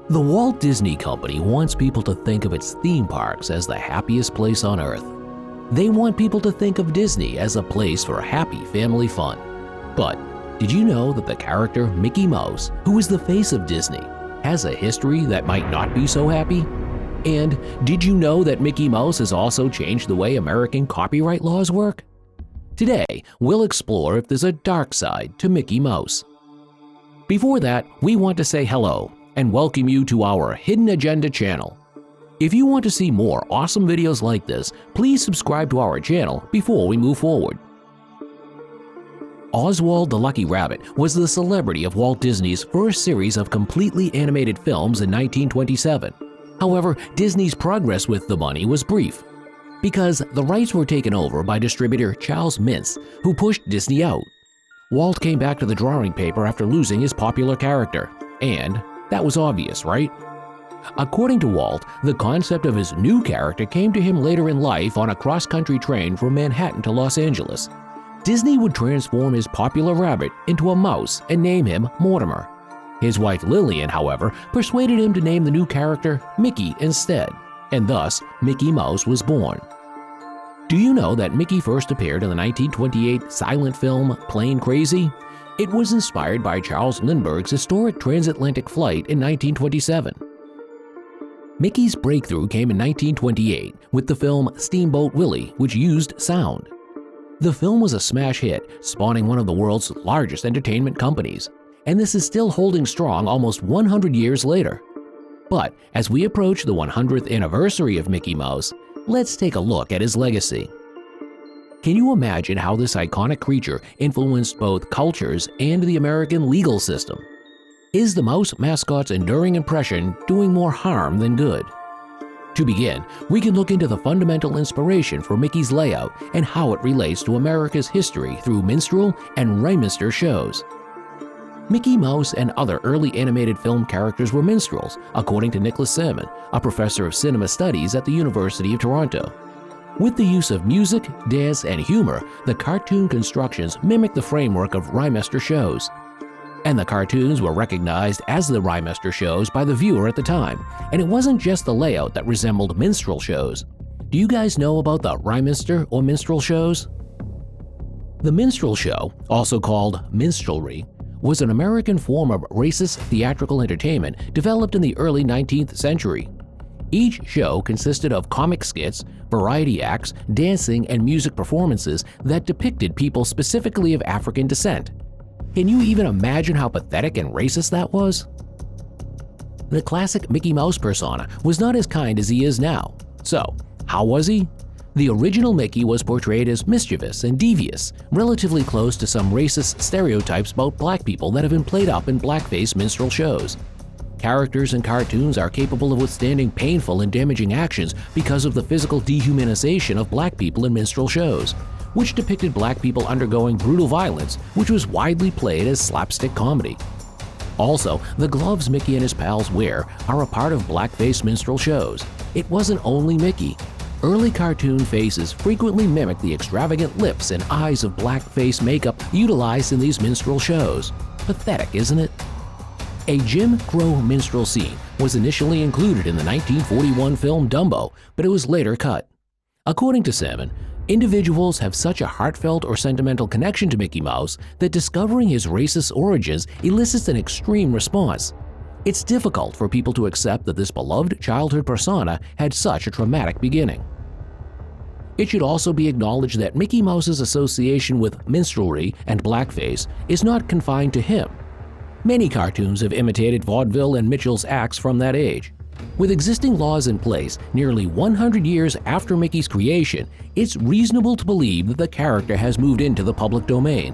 The Walt Disney Company wants people to think of its theme parks as the happiest place on earth. They want people to think of Disney as a place for happy family fun. But did you know that the character Mickey Mouse, who is the face of Disney, has a history that might not be so happy? And did you know that Mickey Mouse has also changed the way American copyright laws work? Today, we'll explore if there's a dark side to Mickey Mouse. Before that, we want to say hello and welcome you to our Hidden Agenda channel. If you want to see more awesome videos like this, please subscribe to our channel before we move forward. Oswald the Lucky Rabbit was the celebrity of Walt Disney's first series of completely animated films in 1927. However, Disney's progress with the money was brief, because the rights were taken over by distributor Charles Mintz, who pushed Disney out. Walt came back to the drawing paper after losing his popular character, and that was obvious, right? According to Walt, the concept of his new character came to him later in life on a cross-country train from Manhattan to Los Angeles. Disney would transform his popular rabbit into a mouse and name him Mortimer. His wife Lillian, however, persuaded him to name the new character Mickey instead, and thus Mickey Mouse was born. Do you know that Mickey first appeared in the 1928 silent film Plane Crazy? It was inspired by Charles Lindbergh's historic transatlantic flight in 1927. Mickey's breakthrough came in 1928 with the film Steamboat Willie, which used sound. The film was a smash hit, spawning one of the world's largest entertainment companies, and this is still holding strong almost 100 years later. But as we approach the 100th anniversary of Mickey Mouse, let's take a look at his legacy. Can you imagine how this iconic creature influenced both cultures and the American legal system? Is the mouse mascot's enduring impression doing more harm than good? To begin, we can look into the fundamental inspiration for Mickey's layout and how it relates to America's history through minstrel and rhymester shows. Mickey Mouse and other early animated film characters were minstrels, according to Nicholas Salmon, a professor of cinema studies at the University of Toronto. With the use of music, dance, and humor, the cartoon constructions mimic the framework of rhymester shows. And the cartoons were recognized as the rhymester shows by the viewer at the time, and it wasn't just the layout that resembled minstrel shows. Do you guys know about the rhymester or minstrel shows? The minstrel show, also called minstrelry, was an American form of racist theatrical entertainment developed in the early 19th century. Each show consisted of comic skits, variety acts, dancing, and music performances that depicted people specifically of African descent. Can you even imagine how pathetic and racist that was? The classic Mickey Mouse persona was not as kind as he is now. So, how was he? The original Mickey was portrayed as mischievous and devious, relatively close to some racist stereotypes about black people that have been played up in blackface minstrel shows. Characters in cartoons are capable of withstanding painful and damaging actions because of the physical dehumanization of black people in minstrel shows, which depicted black people undergoing brutal violence, which was widely played as slapstick comedy. Also, the gloves Mickey and his pals wear are a part of blackface minstrel shows. It wasn't only Mickey. Early cartoon faces frequently mimicked the extravagant lips and eyes of blackface makeup utilized in these minstrel shows. Pathetic, isn't it? A Jim Crow minstrel scene was initially included in the 1941 film Dumbo, but it was later cut. According to Salmon, individuals have such a heartfelt or sentimental connection to Mickey Mouse that discovering his racist origins elicits an extreme response. It's difficult for people to accept that this beloved childhood persona had such a traumatic beginning. It should also be acknowledged that Mickey Mouse's association with minstrelry and blackface is not confined to him. Many cartoons have imitated vaudeville and Mitchell's acts from that age. With existing laws in place nearly 100 years after Mickey's creation, it's reasonable to believe that the character has moved into the public domain.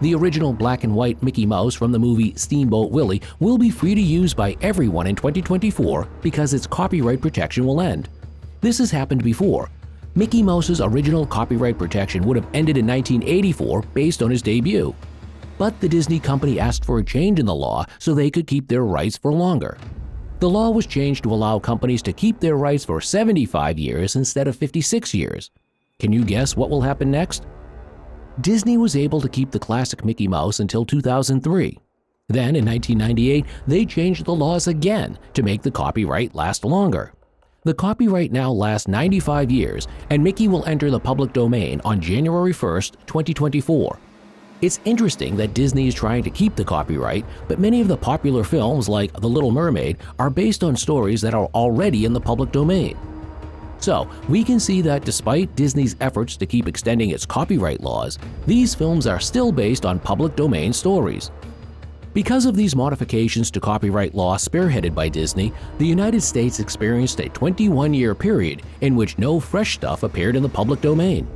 The original black and white Mickey Mouse from the movie Steamboat Willie will be free to use by everyone in 2024 because its copyright protection will end. This has happened before. Mickey Mouse's original copyright protection would have ended in 1984 based on his debut. But the Disney company asked for a change in the law so they could keep their rights for longer. The law was changed to allow companies to keep their rights for 75 years instead of 56 years. Can you guess what will happen next? Disney was able to keep the classic Mickey Mouse until 2003. Then in 1998, they changed the laws again to make the copyright last longer. The copyright now lasts 95 years, and Mickey will enter the public domain on January 1st, 2024. It's interesting that Disney is trying to keep the copyright, but many of the popular films like The Little Mermaid are based on stories that are already in the public domain. So, we can see that despite Disney's efforts to keep extending its copyright laws, these films are still based on public domain stories. Because of these modifications to copyright law spearheaded by Disney, the United States experienced a 21-year period in which no fresh stuff appeared in the public domain.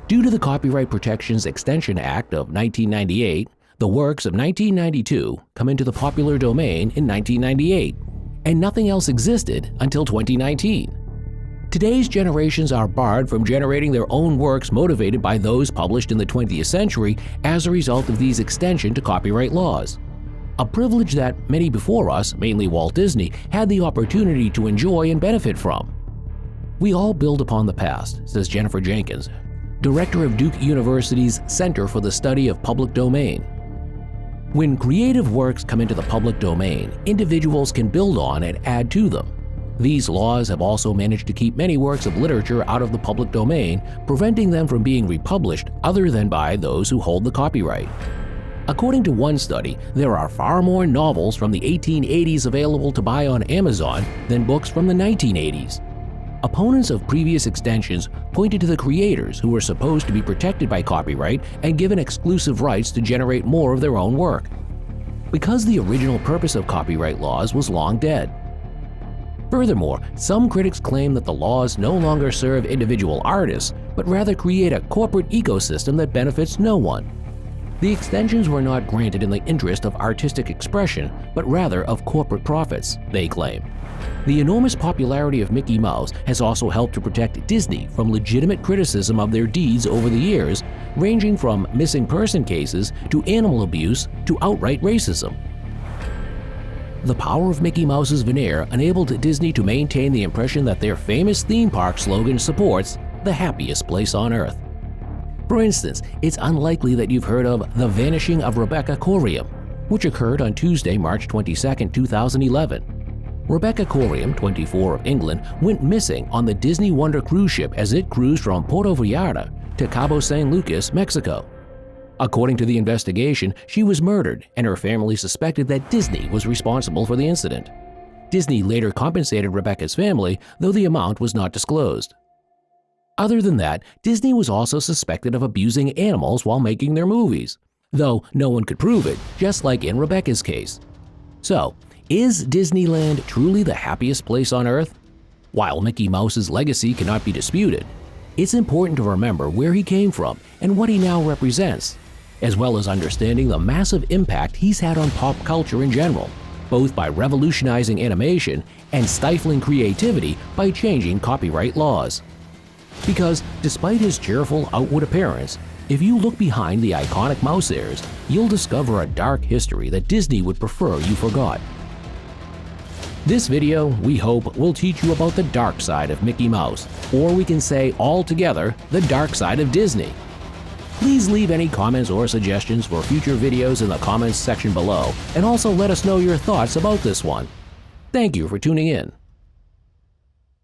Due to the Copyright Protections Extension Act of 1998, the works of 1992 come into the popular domain in 1998, and nothing else existed until 2019. Today's generations are barred from generating their own works motivated by those published in the 20th century as a result of these extension to copyright laws. A privilege that many before us, mainly Walt Disney, had the opportunity to enjoy and benefit from. We all build upon the past, says Jennifer Jenkins, director of Duke University's Center for the Study of Public Domain. When creative works come into the public domain, individuals can build on and add to them. These laws have also managed to keep many works of literature out of the public domain, preventing them from being republished other than by those who hold the copyright. According to one study, there are far more novels from the 1880s available to buy on Amazon than books from the 1980s. Opponents of previous extensions pointed to the creators who were supposed to be protected by copyright and given exclusive rights to generate more of their own work, because the original purpose of copyright laws was long dead. Furthermore, some critics claim that the laws no longer serve individual artists, but rather create a corporate ecosystem that benefits no one. The extensions were not granted in the interest of artistic expression, but rather of corporate profits, they claim. The enormous popularity of Mickey Mouse has also helped to protect Disney from legitimate criticism of their deeds over the years, ranging from missing person cases to animal abuse to outright racism. The power of Mickey Mouse's veneer enabled Disney to maintain the impression that their famous theme park slogan supports the happiest place on earth. For instance, it's unlikely that you've heard of the vanishing of Rebecca Corium, which occurred on Tuesday, March 22, 2011. Rebecca Corium, 24, of England, went missing on the Disney Wonder cruise ship as it cruised from Puerto Vallarta to Cabo San Lucas, Mexico. According to the investigation, she was murdered, and her family suspected that Disney was responsible for the incident. Disney later compensated Rebecca's family, though the amount was not disclosed. Other than that, Disney was also suspected of abusing animals while making their movies, though no one could prove it, just like in Rebecca's case. So, is Disneyland truly the happiest place on Earth? While Mickey Mouse's legacy cannot be disputed, it's important to remember where he came from and what he now represents, as well as understanding the massive impact he's had on pop culture in general, both by revolutionizing animation and stifling creativity by changing copyright laws. Because despite his cheerful outward appearance, if you look behind the iconic mouse ears, you'll discover a dark history that Disney would prefer you forgot. This video, we hope, will teach you about the dark side of Mickey Mouse, or we can say altogether, the dark side of Disney. Please leave any comments or suggestions for future videos in the comments section below, and also let us know your thoughts about this one. Thank you for tuning in.